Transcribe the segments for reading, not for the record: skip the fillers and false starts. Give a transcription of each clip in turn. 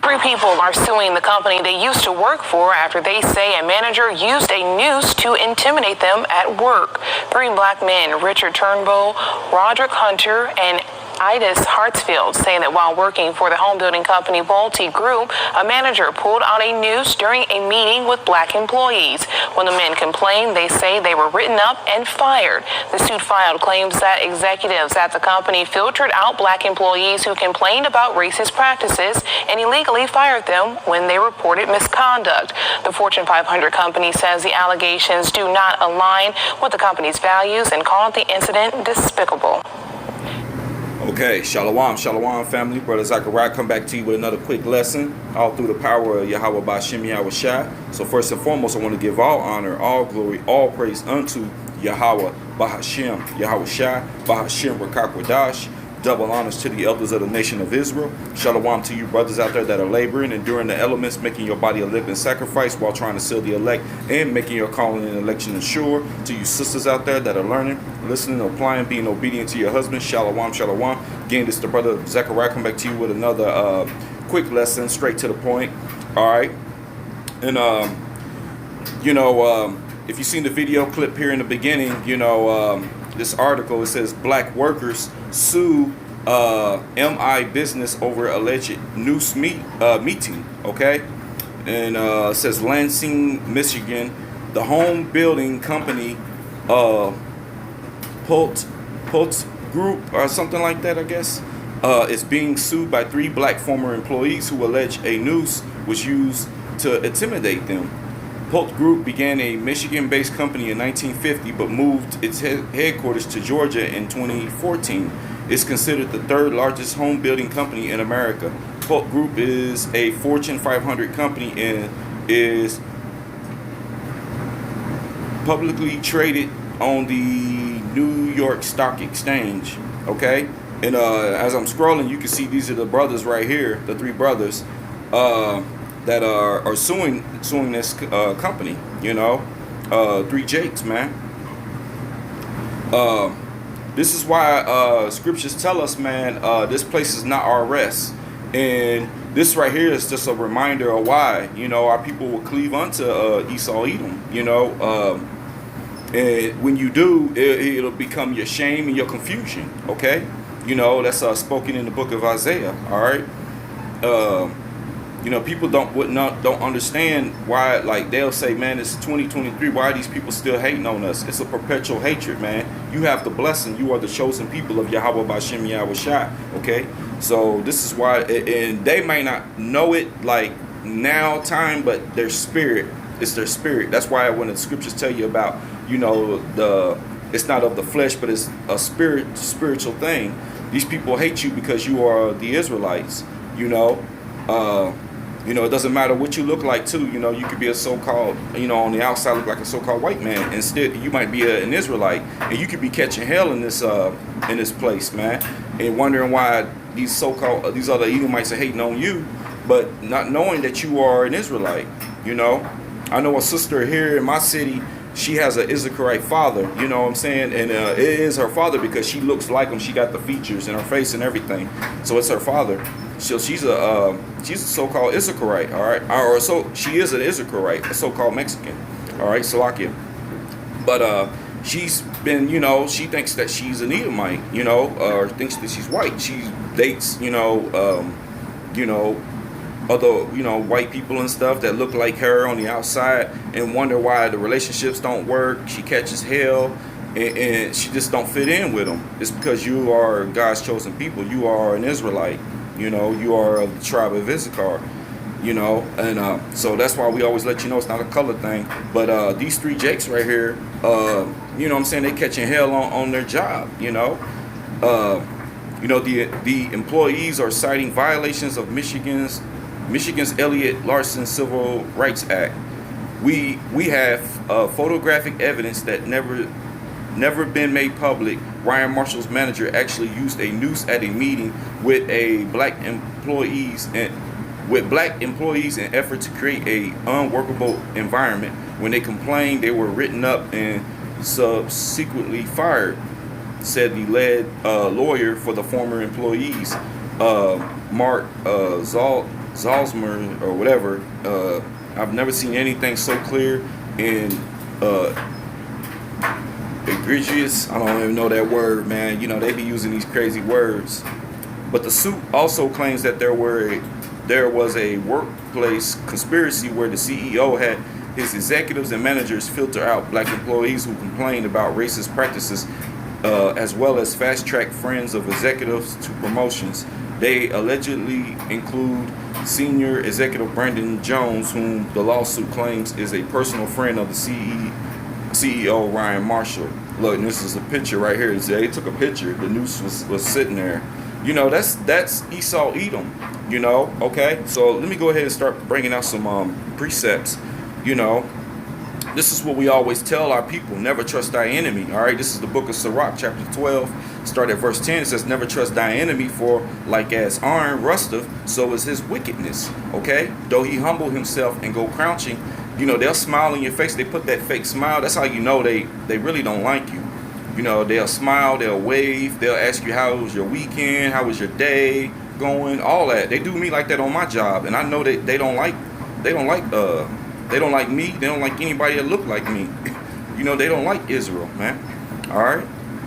Three people are suing the company they used to work for after they say a manager used a noose to intimidate them at work. Three black men, Richard Turnbull, Roderick Hunter, and Idis Hartsfield, saying that while working for the home building company Bolte Group, a manager pulled out a noose during a meeting with black employees. When the men complained, they say they were written up and fired. The suit filed claims that executives at the company filtered out black employees who complained about racist practices and illegally fired them when they reported misconduct. The Fortune 500 company says the allegations do not align with the company's values and called the incident despicable. Okay, Shalom family. Brother Zachariah come back to you with another quick lesson, all through the power of Yahweh Ba'Shem Yahweh Shai. So first and foremost, I want to give all honor, all glory, all praise unto Yahweh Ba'Shem Yahweh Shai, Ba'Shem Rakakwadash. Double honors to the elders of the nation of Israel. Shalom to you brothers out there that are laboring, enduring the elements, making your body a living sacrifice while trying to seal the elect and making your calling and election sure. To you sisters out there that are learning, listening, applying, being obedient to your husband. Shalom. Again, this is the brother Zechariah. Come back to you with another quick lesson, straight to the point. All right. And, if you've seen the video clip here in the beginning, this article, it says black workers sue MI business over alleged noose meeting. Okay, and it says Lansing, Michigan, the home building company Pult Group or something like that, I guess, is being sued by three black former employees who allege a noose was used to intimidate them. Pult Group began a Michigan-based company in 1950, but moved its headquarters to Georgia in 2014. It's considered the third largest home building company in America. Pult Group is a Fortune 500 company and is publicly traded on the New York Stock Exchange. Okay, and as I'm scrolling, you can see these are the brothers right here, the three brothers. That are suing this company, three Jakes, man. This is why scriptures tell us, man, this place is not our rest. And this right here is just a reminder of why, our people will cleave unto Esau, Edom, and when you do, it'll become your shame and your confusion, okay? That's spoken in the book of Isaiah, all right? People don't understand why, like, they'll say, man, it's 2023, why are these people still hating on us? It's a perpetual hatred, man. You have the blessing. You are the chosen people of Yahweh Ba'Shem Yahweh Shai, okay? So this is why, and they may not know it like now time, but their spirit, it's their spirit. That's why when the scriptures tell you about, it's not of the flesh, but it's a spiritual thing. These people hate you because you are the Israelites, it doesn't matter what you look like too. You could be a so-called, on the outside look like a so-called white man. Instead, you might be an Israelite, and you could be catching hell in this place, man, and wondering why these other Edomites are hating on you, but not knowing that you are an Israelite. I know a sister here in my city. She has an Issacharite father, you know what I'm saying? And it is her father because she looks like him. She got the features in her face and everything. So it's her father. So she's a so-called Issacharite, all right? Or so she is an Issacharite, a so-called Mexican, all right, Slovakia. But she's been, she thinks that she's an Edomite, or thinks that she's white. She dates, other white people and stuff that look like her on the outside and wonder why the relationships don't work. She catches hell and she just don't fit in with them. It's because you are God's chosen people. You are an Israelite, you are of the tribe of Issachar, and so that's why we always let you know it's not a color thing. But these three Jakes right here, they catching hell on their job. The employees are citing violations of Michigan's Elliott Larson Civil Rights Act. We have photographic evidence that never been made public. Ryan Marshall's manager actually used a noose at a meeting with black employees in effort to create a unworkable environment. When they complained, they were written up and subsequently fired, said the lead lawyer for the former employees, Mark Zalzmer or whatever. I've never seen anything so clear and egregious. I don't even know that word, man. You know, they be using these crazy words. But the suit also claims that there was a workplace conspiracy where the CEO had his executives and managers filter out black employees who complained about racist practices, as well as fast-track friends of executives to promotions. They allegedly include senior executive Brandon Jones, whom the lawsuit claims is a personal friend of the CEO Ryan Marshall. Look, and this is a picture right here. They took a picture. The Noose was sitting there. You know, that's Esau Edom. You know, okay. So let me go ahead and start bringing out some precepts. You know, this is what we always tell our people: never trust thy enemy. All right. This is the book of Sirach, chapter 12. Start at verse 10. It says, "Never trust thy enemy, for like as iron rusteth, so is his wickedness." Okay. Though he humble himself and go crouching. You know, they'll smile in your face. They put that fake smile. That's how you know they really don't like you. You know, they'll smile, they'll wave, they'll ask you how was your weekend, how was your day going, all that. They do me like that on my job, and I know that they don't like me. They don't like anybody that look like me. You know, they don't like Israel, man. All right,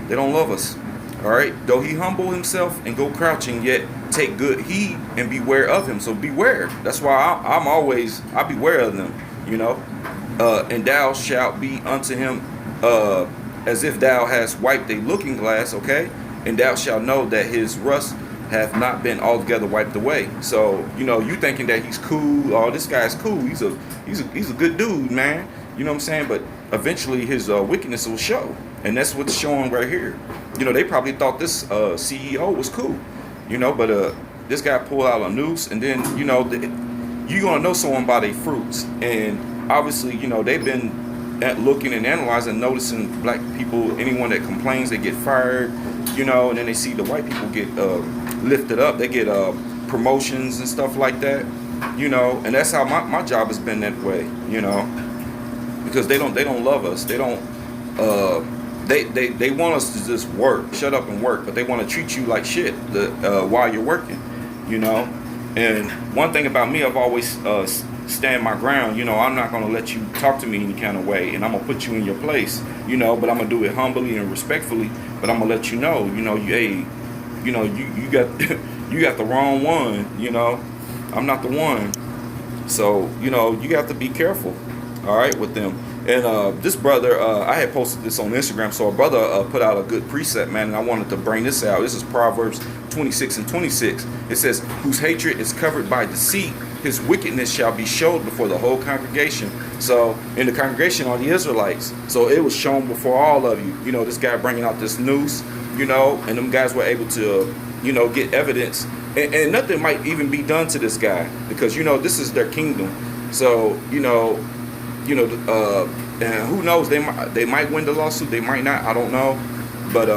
they don't love us. All right. Though he humble himself and go crouching, yet take good heed and beware of him. So beware. That's why I beware of them. You know, and thou shalt be unto him as if thou hast wiped a looking glass, okay? And thou shalt know that his rust hath not been altogether wiped away. So, you know, you thinking that he's cool, oh, this guy's cool, he's a good dude, man. You know what I'm saying? But eventually his wickedness will show. And that's what's showing right here. You know, they probably thought this CEO was cool, you know, but this guy pulled out a noose, and then, you know, you're going to know someone by their fruits. And obviously, you know, they've been looking and analyzing, noticing black people, anyone that complains, they get fired, you know, and then they see the white people get lifted up. They get promotions and stuff like that, you know, and that's how my job has been that way, you know, because they don't love us. They don't, they want us to just work, shut up and work, but they want to treat you like shit while you're working, you know. And one thing about me, I've always stand my ground. You know, I'm not going to let you talk to me any kind of way, and I'm going to put you in your place, you know, but I'm going to do it humbly and respectfully, but I'm going to let you know, hey, you know, you got you got the wrong one, you know, I'm not the one. So, you know, you have to be careful, all right, with them. And this brother, I had posted this on Instagram, so a brother put out a good precept, man, and I wanted to bring this out. This is Proverbs 26 and 26. It says, "Whose hatred is covered by deceit, his wickedness shall be showed before the whole congregation." So in the congregation are the Israelites. So it was shown before all of you. You know, this guy bringing out this noose, you know, and them guys were able to, you know, get evidence. And nothing might even be done to this guy because, you know, this is their kingdom. So, you know, and who knows, they might win the lawsuit, they might not, I don't know. But,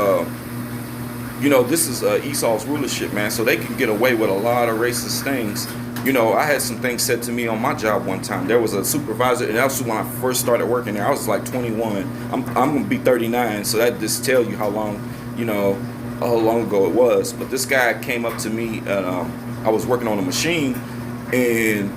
you know, this is Esau's rulership, man. So they can get away with a lot of racist things. You know, I had some things said to me on my job one time. There was a supervisor, and that was when I first started working there. I was like 21. I'm going to be 39, so that just tell you how long, you know, how long ago it was. But this guy came up to me, and I was working on a machine, and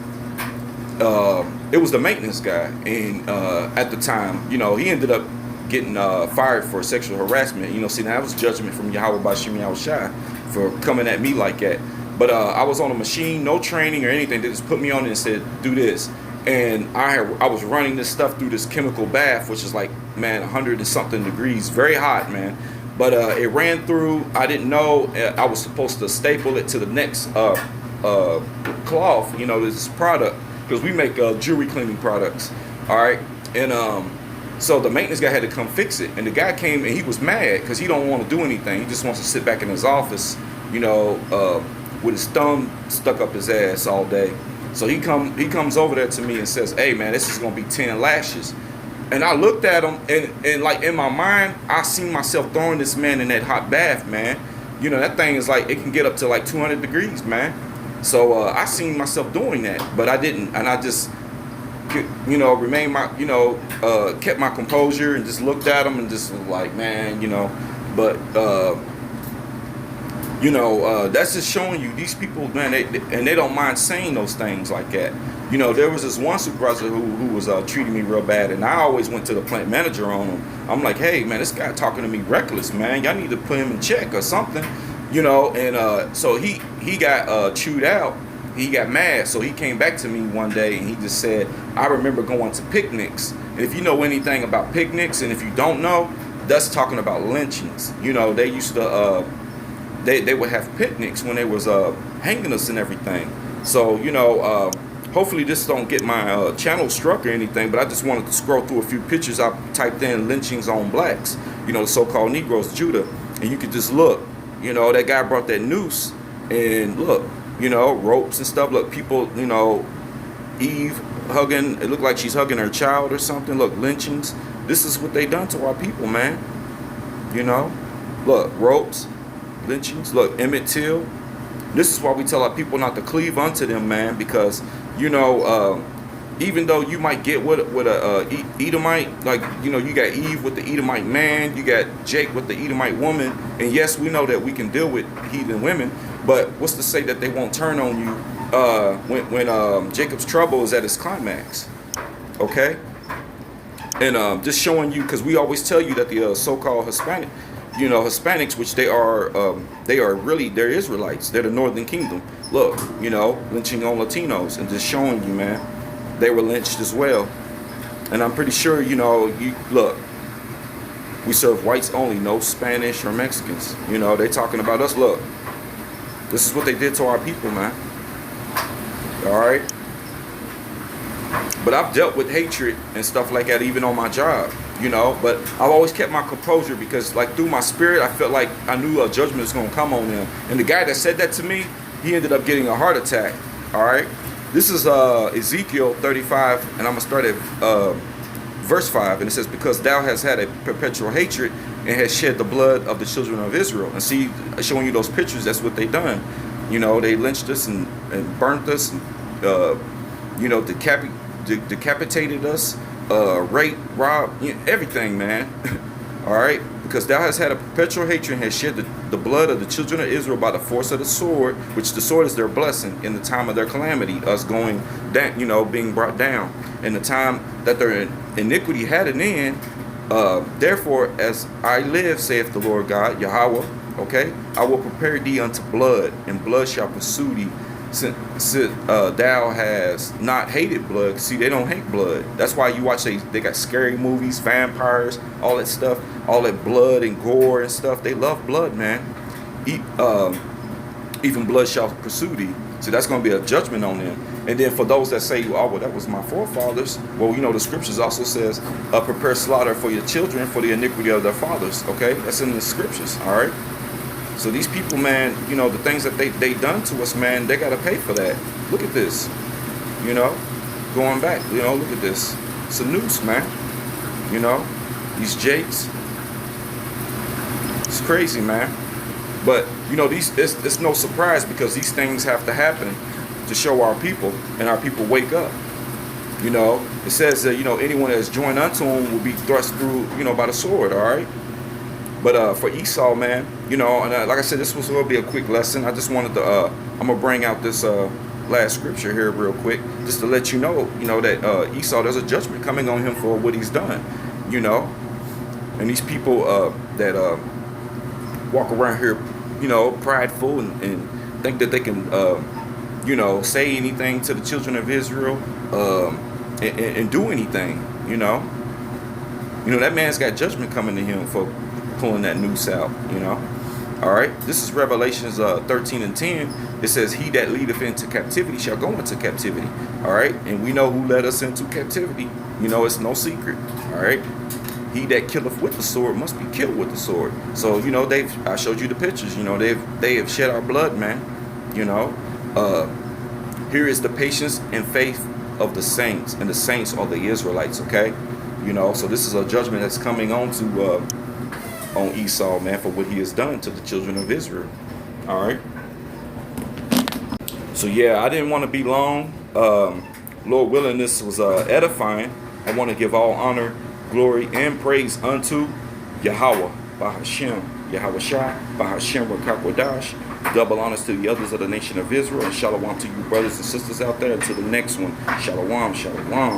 it was the maintenance guy. And at the time, you know, he ended up getting fired for sexual harassment. You know, see, that was judgment from Yahweh Bashim Yahushai for coming at me like that. But I was on a machine, no training or anything. They just put me on it and said, do this. And I was running this stuff through this chemical bath, which is like, man, 100 and something degrees, very hot, man. But it ran through. I didn't know I was supposed to staple it to the next cloth, you know, this product, because we make jewelry cleaning products. All right. And so the maintenance guy had to come fix it. And the guy came and he was mad because he don't want to do anything. He just wants to sit back in his office, you know, with his thumb stuck up his ass all day. So he comes over there to me and says, "Hey man, this is gonna be 10 lashes." And I looked at him and like in my mind, I seen myself throwing this man in that hot bath, man. You know, that thing is like, it can get up to like 200 degrees, man. So I seen myself doing that, but I didn't. And I just, you know, remained my, you know, kept my composure and just looked at him and just was like, man, you know, but You know, that's just showing you these people, man, they don't mind saying those things like that. You know, there was this one supervisor who was treating me real bad, and I always went to the plant manager on him. I'm like, hey, man, this guy talking to me reckless, man. Y'all need to put him in check or something. You know, and so he got chewed out. He got mad, so he came back to me one day and he just said, I remember going to picnics. And if you know anything about picnics, and if you don't know, that's talking about lynchings. You know, they used to they would have picnics when they was hanging us and everything. So, you know, hopefully this don't get my channel struck or anything, but I just wanted to scroll through a few pictures. I typed in lynchings on blacks, you know, the so-called Negroes, Judah, and you could just look. You know, that guy brought that noose, and look, you know, ropes and stuff. Look, people, you know, Eve hugging, it looked like she's hugging her child or something. Look, lynchings. This is what they done to our people, man. You know, look, ropes, lynchings. Look, Emmett Till. This is why we tell our people not to cleave unto them, man, because, you know, even though you might get with a Edomite, like, you know, you got Eve with the Edomite man, you got Jake with the Edomite woman, and yes, we know that we can deal with heathen women, but what's to say that they won't turn on you when Jacob's trouble is at its climax, okay? And just showing you, because we always tell you that the so-called Hispanic, you know, Hispanics, which they are really, they're Israelites, they're the Northern Kingdom. Look, you know, lynching on Latinos, and just showing you, man, they were lynched as well. And I'm pretty sure, you know, you look, we serve whites only, no Spanish or Mexicans. You know, they talking about us. Look, this is what they did to our people, man. All right. But I've dealt with hatred and stuff like that even on my job, you know, but I've always kept my composure because, like, through my spirit, I felt like I knew a judgment was going to come on them. And the guy that said that to me, he ended up getting a heart attack. All right. This is Ezekiel 35, and I'm going to start at verse 5. And it says, because thou hast had a perpetual hatred and hast shed the blood of the children of Israel. And see, showing you those pictures, that's what they done. You know, they lynched us and burnt us, and, you know, decapitated us, raped, robbed, you know, everything, man. All right, because thou hast had a perpetual hatred and hast shed the blood of the children of Israel by the force of the sword, which the sword is their blessing in the time of their calamity, us going down, you know, being brought down. In the time that their iniquity had an end, therefore, as I live, saith the Lord God, Yahweh, okay, I will prepare thee unto blood, and blood shall pursue thee, since thou has not hated blood. See, they don't hate blood. That's why you watch, they got scary movies, vampires, all that stuff, all that blood and gore and stuff. They love blood, man. Even blood shall pursue thee. So that's going to be a judgment on them. And then for those that say, oh, well, that was my forefathers. Well, you know, the scriptures also says, prepare slaughter for your children for the iniquity of their fathers. Okay, that's in the scriptures. All right. So these people, man, you know, the things that they done to us, man, they got to pay for that. Look at this, you know, going back, you know, look at this. It's a noose, man. You know, these Jakes. It's crazy, man. But, you know, it's no surprise because these things have to happen to show our people, and our people wake up. You know, it says that, you know, anyone that's joined unto him will be thrust through, you know, by the sword, all right? But for Esau, man, you know, and like I said, this was going to be a quick lesson. I just wanted to, I'm going to bring out this last scripture here real quick, just to let you know that Esau, there's a judgment coming on him for what he's done, you know. And these people that walk around here, you know, prideful and think that they can, you know, say anything to the children of Israel and do anything, you know. You know, that man's got judgment coming to him for pulling that noose out, you know. All right, this is Revelations 13 and 10. It says, he that leadeth into captivity shall go into captivity. All right, and we know who led us into captivity. You know, it's no secret. All right, he that killeth with the sword must be killed with the sword. So, you know, I showed you the pictures. You know, they have shed our blood, man. You know, here is the patience and faith of the saints, and the saints are the Israelites. Okay, you know, so this is a judgment that's coming on to on Esau, man, for what he has done to the children of Israel. All right. So yeah, I didn't want to be long. Lord willing, this was edifying. I want to give all honor, glory, and praise unto Yahweh, Bahashem, Yahweh Shai, Bahashem Rakakwadash. Double honors to the others of the nation of Israel, and shalom to you brothers and sisters out there. Until the next one, shalom, shalom.